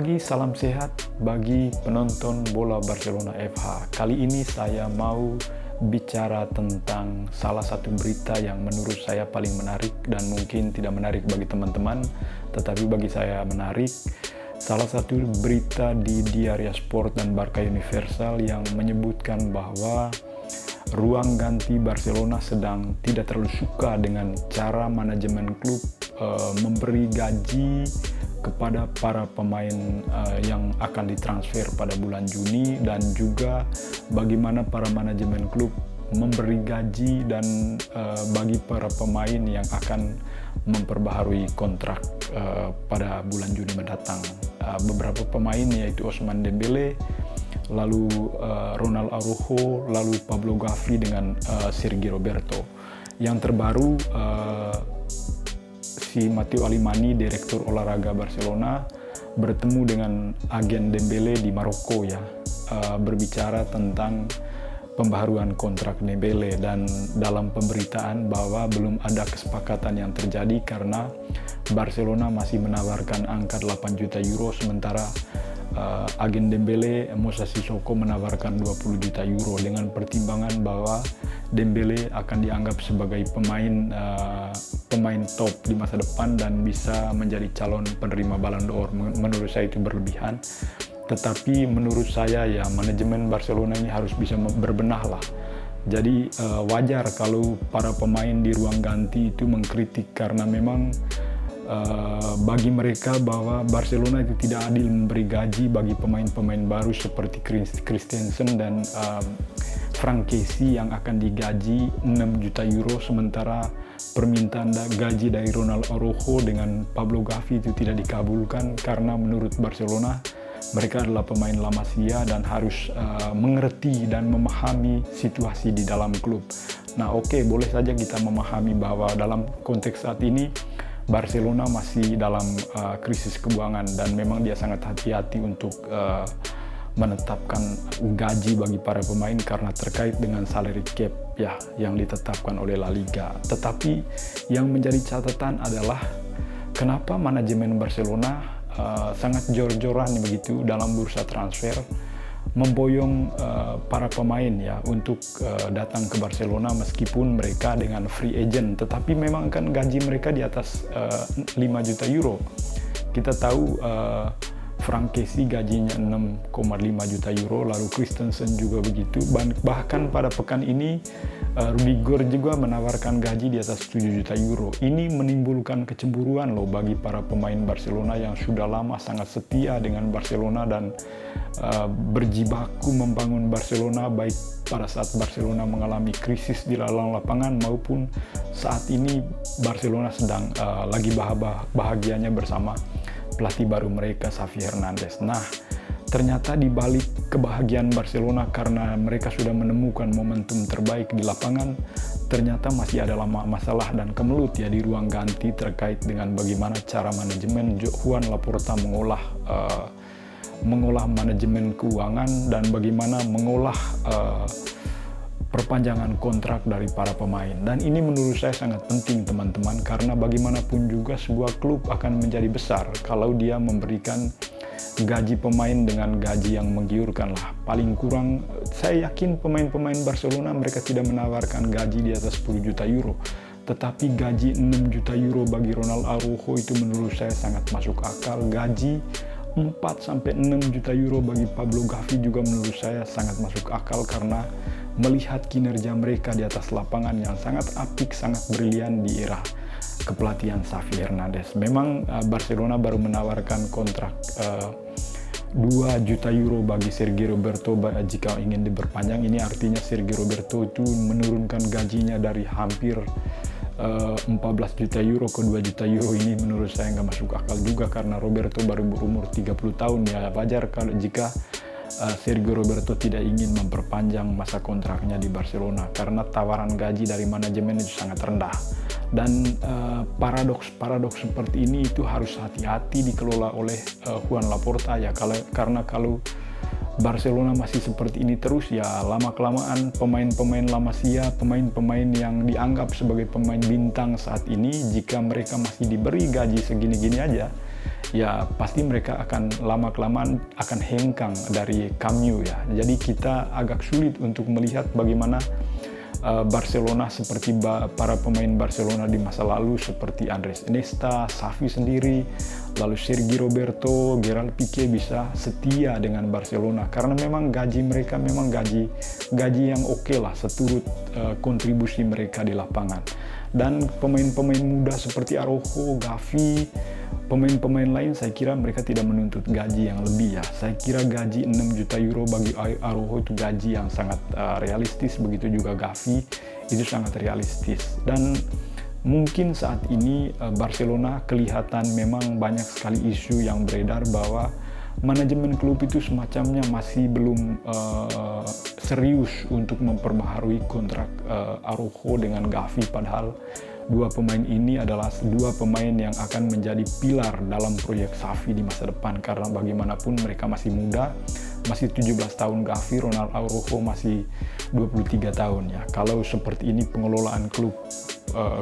pagi, salam sehat bagi penonton bola Barcelona FH. Kali ini saya mau bicara tentang salah satu berita yang menurut saya paling menarik dan mungkin tidak menarik bagi teman-teman, tetapi bagi saya menarik. Salah satu berita di Diaria Sport dan Barca Universal yang menyebutkan bahwa ruang ganti Barcelona sedang tidak terlalu suka dengan cara manajemen klub memberi gaji kepada para pemain yang akan ditransfer pada bulan Juni, dan juga bagaimana para manajemen klub memberi gaji dan bagi para pemain yang akan memperbaharui kontrak pada bulan Juni mendatang. Beberapa pemain yaitu Ousmane Dembele, lalu Ronald Araujo, lalu Pablo Gavi dengan Sergio Roberto. Yang terbaru si Matteo Alemany, direktur olahraga Barcelona, bertemu dengan agen Dembele di Maroko berbicara tentang pembaharuan kontrak Dembele, dan dalam pemberitaan bahwa belum ada kesepakatan yang terjadi karena Barcelona masih menawarkan angka 8 juta euro, sementara agen Dembele, Moussa Sissoko, menawarkan 20 juta euro dengan pertimbangan bahwa Dembele akan dianggap sebagai pemain top di masa depan dan bisa menjadi calon penerima Ballon d'Or. Menurut saya itu berlebihan. Tetapi menurut saya manajemen Barcelona ini harus bisa berbenah lah. Jadi wajar kalau para pemain di ruang ganti itu mengkritik karena memang bagi mereka bahwa Barcelona itu tidak adil memberi gaji bagi pemain-pemain baru seperti Christensen dan Franck Kessie yang akan digaji 6 juta euro, sementara permintaan gaji dari Ronald Araujo dengan Pablo Gavi itu tidak dikabulkan karena menurut Barcelona mereka adalah pemain La Masia dan harus mengerti dan memahami situasi di dalam klub. Nah boleh saja kita memahami bahwa dalam konteks saat ini Barcelona masih dalam krisis keuangan dan memang dia sangat hati-hati untuk menetapkan gaji bagi para pemain karena terkait dengan salary cap yang ditetapkan oleh La Liga. Tetapi yang menjadi catatan adalah kenapa manajemen Barcelona sangat jor-joran begitu dalam bursa transfer, memboyong para pemain untuk datang ke Barcelona meskipun mereka dengan free agent, tetapi memang kan gaji mereka di atas 5 juta euro. Kita tahu Franck Kessie gajinya 6,5 juta euro, lalu Christensen juga begitu. Bahkan pada pekan ini Rudiger juga menawarkan gaji di atas 7 juta euro. Ini menimbulkan kecemburuan bagi para pemain Barcelona yang sudah lama sangat setia dengan Barcelona dan berjibaku membangun Barcelona, baik pada saat Barcelona mengalami krisis di dalam lapangan maupun saat ini Barcelona sedang lagi bahagianya bersama pelatih baru mereka, Xavi Hernandez. Nah, ternyata di balik kebahagiaan Barcelona karena mereka sudah menemukan momentum terbaik di lapangan, ternyata masih ada masalah dan kemelut di ruang ganti terkait dengan bagaimana cara manajemen Juan Laporta mengolah manajemen keuangan dan bagaimana mengolah perpanjangan kontrak dari para pemain. Dan ini menurut saya sangat penting teman-teman, karena bagaimanapun juga sebuah klub akan menjadi besar kalau dia memberikan gaji pemain dengan gaji yang menggiurkan lah. Paling kurang saya yakin pemain-pemain Barcelona mereka tidak menawarkan gaji di atas 10 juta euro, tetapi gaji 6 juta euro bagi Ronald Araujo itu menurut saya sangat masuk akal. Gaji 4-6 juta euro bagi Pablo Gavi juga menurut saya sangat masuk akal karena melihat kinerja mereka di atas lapangan yang sangat apik, sangat brilian di era kepelatihan Xavi Hernandez. Memang Barcelona baru menawarkan kontrak 2 juta euro bagi Sergio Roberto jika ingin diperpanjang. Ini artinya Sergio Roberto itu menurunkan gajinya dari hampir 14 juta euro ke 2 juta euro. Ini menurut saya nggak masuk akal juga karena Roberto baru berumur 30 tahun. Wajar kalau jika Sergio Roberto tidak ingin memperpanjang masa kontraknya di Barcelona karena tawaran gaji dari manajemen itu sangat rendah. Dan paradoks seperti ini itu harus hati-hati dikelola oleh Juan Laporta karena kalau Barcelona masih seperti ini terus lama-kelamaan pemain-pemain La Masia, pemain-pemain yang dianggap sebagai pemain bintang saat ini, jika mereka masih diberi gaji segini-gini aja, ya pasti mereka akan lama-kelamaan akan hengkang dari Camp Nou ya. Jadi kita agak sulit untuk melihat bagaimana Barcelona seperti para pemain Barcelona di masa lalu seperti Andres Iniesta, Xavi sendiri, lalu Sergi Roberto, Gerard Piqué bisa setia dengan Barcelona karena memang gaji mereka memang gaji yang oke lah seturut kontribusi mereka di lapangan. Dan pemain-pemain muda seperti Araujo, Gavi, pemain-pemain lain saya kira mereka tidak menuntut gaji yang lebih ya. Saya kira gaji 6 juta euro bagi Araujo itu gaji yang sangat realistis, begitu juga Gavi itu sangat realistis. Dan mungkin saat ini Barcelona kelihatan memang banyak sekali isu yang beredar bahwa manajemen klub itu semacamnya masih belum serius untuk memperbaharui kontrak Araujo dengan Gavi, padahal dua pemain ini adalah dua pemain yang akan menjadi pilar dalam proyek Xavi di masa depan karena bagaimanapun mereka masih muda, masih 17 tahun Gavi, Ronald Araujo masih 23 tahun ya. Kalau seperti ini pengelolaan klub,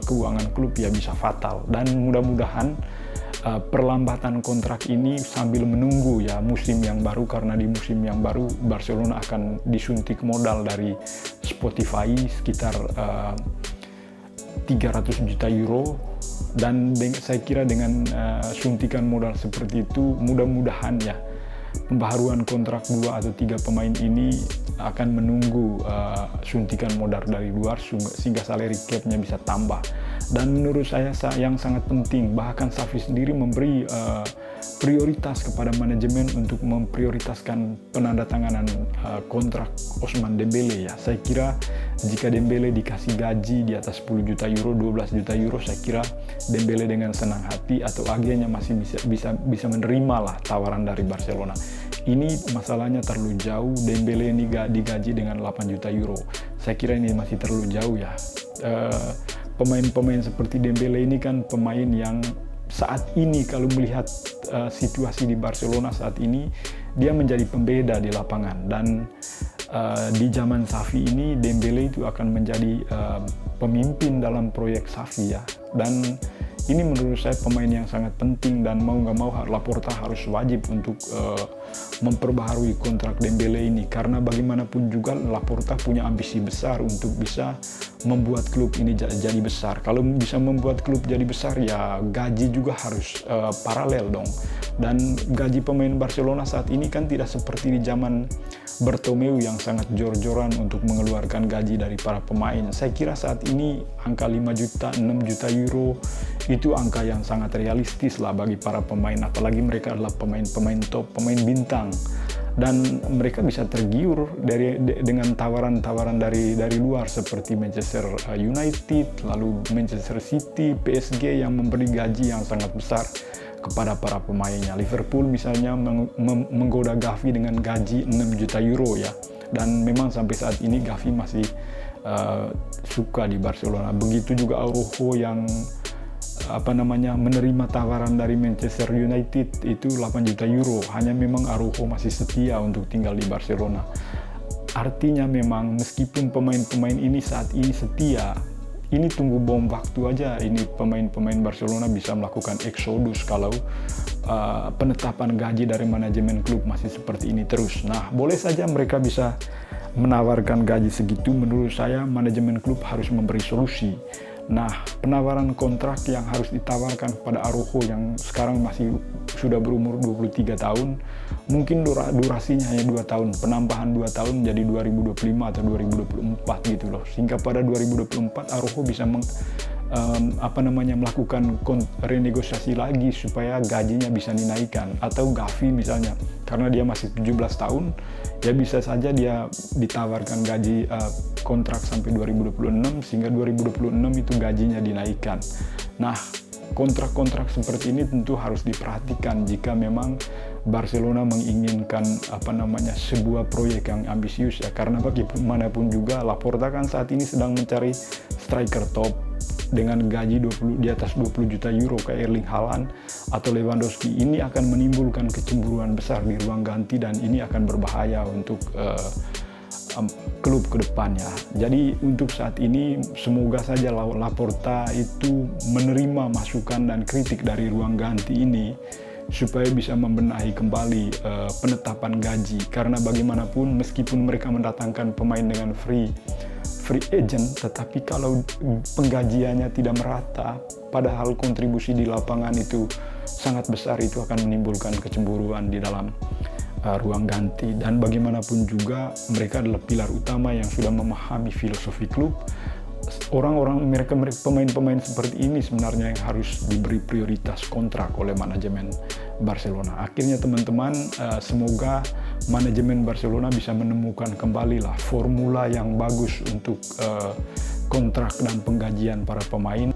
keuangan klub ya bisa fatal, dan mudah-mudahan perlambatan kontrak ini sambil menunggu ya musim yang baru, karena di musim yang baru Barcelona akan disuntik modal dari Spotify sekitar 300 juta euro, dan saya kira dengan suntikan modal seperti itu mudah-mudahan ya pembaharuan kontrak 2 atau 3 pemain ini akan menunggu suntikan modal dari luar sehingga salary cap-nya bisa tambah. Dan menurut saya yang sangat penting, bahkan Xavi sendiri memberi prioritas kepada manajemen untuk memprioritaskan penandatanganan kontrak Ousmane Dembele ya. Saya kira jika Dembele dikasih gaji di atas 10 juta euro, 12 juta euro, saya kira Dembele dengan senang hati atau agennya masih bisa menerima lah tawaran dari Barcelona. Ini masalahnya terlalu jauh, Dembele ini digaji dengan 8 juta euro. Saya kira ini masih terlalu jauh ya. Pemain-pemain seperti Dembele ini kan pemain yang saat ini kalau melihat situasi di Barcelona saat ini, dia menjadi pembeda di lapangan. Dan di zaman Xavi ini Dembele itu akan menjadi pemimpin dalam proyek Xavi ya. Dan ini menurut saya pemain yang sangat penting, dan mau nggak mau Laporta harus wajib untuk memperbaharui kontrak Dembele ini, karena bagaimanapun juga Laporta punya ambisi besar untuk bisa membuat klub ini jadi besar. Kalau bisa membuat klub jadi besar ya gaji juga harus paralel dong. Dan gaji pemain Barcelona saat ini kan tidak seperti di zaman Bartomeu yang sangat jor-joran untuk mengeluarkan gaji dari para pemain. Saya kira saat ini angka 5 juta, 6 juta euro itu angka yang sangat realistis lah bagi para pemain, apalagi mereka adalah pemain-pemain top, pemain bintang. Dan mereka bisa tergiur dengan tawaran-tawaran dari luar seperti Manchester United, lalu Manchester City, PSG yang memberi gaji yang sangat besar kepada para pemainnya. Liverpool misalnya menggoda Gavi dengan gaji 6 juta euro ya. Dan memang sampai saat ini Gavi masih suka di Barcelona. Begitu juga Araujo yang menerima tawaran dari Manchester United itu 8 juta euro. Hanya memang Araujo masih setia untuk tinggal di Barcelona. Artinya memang meskipun pemain-pemain ini saat ini setia, ini tunggu bom waktu aja. Ini pemain-pemain Barcelona bisa melakukan eksodus kalau penetapan gaji dari manajemen klub masih seperti ini terus. Nah, boleh saja mereka bisa menawarkan gaji segitu. Menurut saya manajemen klub harus memberi solusi. Nah, penawaran kontrak yang harus ditawarkan kepada Araujo yang sekarang masih sudah berumur 23 tahun, mungkin durasinya hanya 2 tahun, penambahan 2 tahun jadi 2025 atau 2024 gitu loh. Sehingga pada 2024 Araujo bisa melakukan renegosiasi lagi supaya gajinya bisa dinaikkan. Atau Gavi misalnya, karena dia masih 17 tahun, ya bisa saja dia ditawarkan gaji kontrak sampai 2026, sehingga 2026 itu gajinya dinaikkan. Nah, kontrak-kontrak seperti ini tentu harus diperhatikan jika memang Barcelona menginginkan sebuah proyek yang ambisius ya, karena bagaimanapun juga Laporta kan saat ini sedang mencari striker top dengan gaji di atas 20 juta euro kayak Erling Haaland atau Lewandowski. Ini akan menimbulkan kecemburuan besar di ruang ganti, dan ini akan berbahaya untuk klub ke depannya. Jadi untuk saat ini semoga saja Laporta itu menerima masukan dan kritik dari ruang ganti ini supaya bisa membenahi kembali penetapan gaji, karena bagaimanapun meskipun mereka mendatangkan pemain dengan free agent, tetapi kalau penggajiannya tidak merata, padahal kontribusi di lapangan itu sangat besar, itu akan menimbulkan kecemburuan di dalam ruang ganti. Dan bagaimanapun juga mereka adalah pilar utama yang sudah memahami filosofi klub. Mereka pemain-pemain seperti ini sebenarnya yang harus diberi prioritas kontrak oleh manajemen Barcelona. Akhirnya teman-teman, semoga manajemen Barcelona bisa menemukan kembali lah formula yang bagus untuk kontrak dan penggajian para pemain.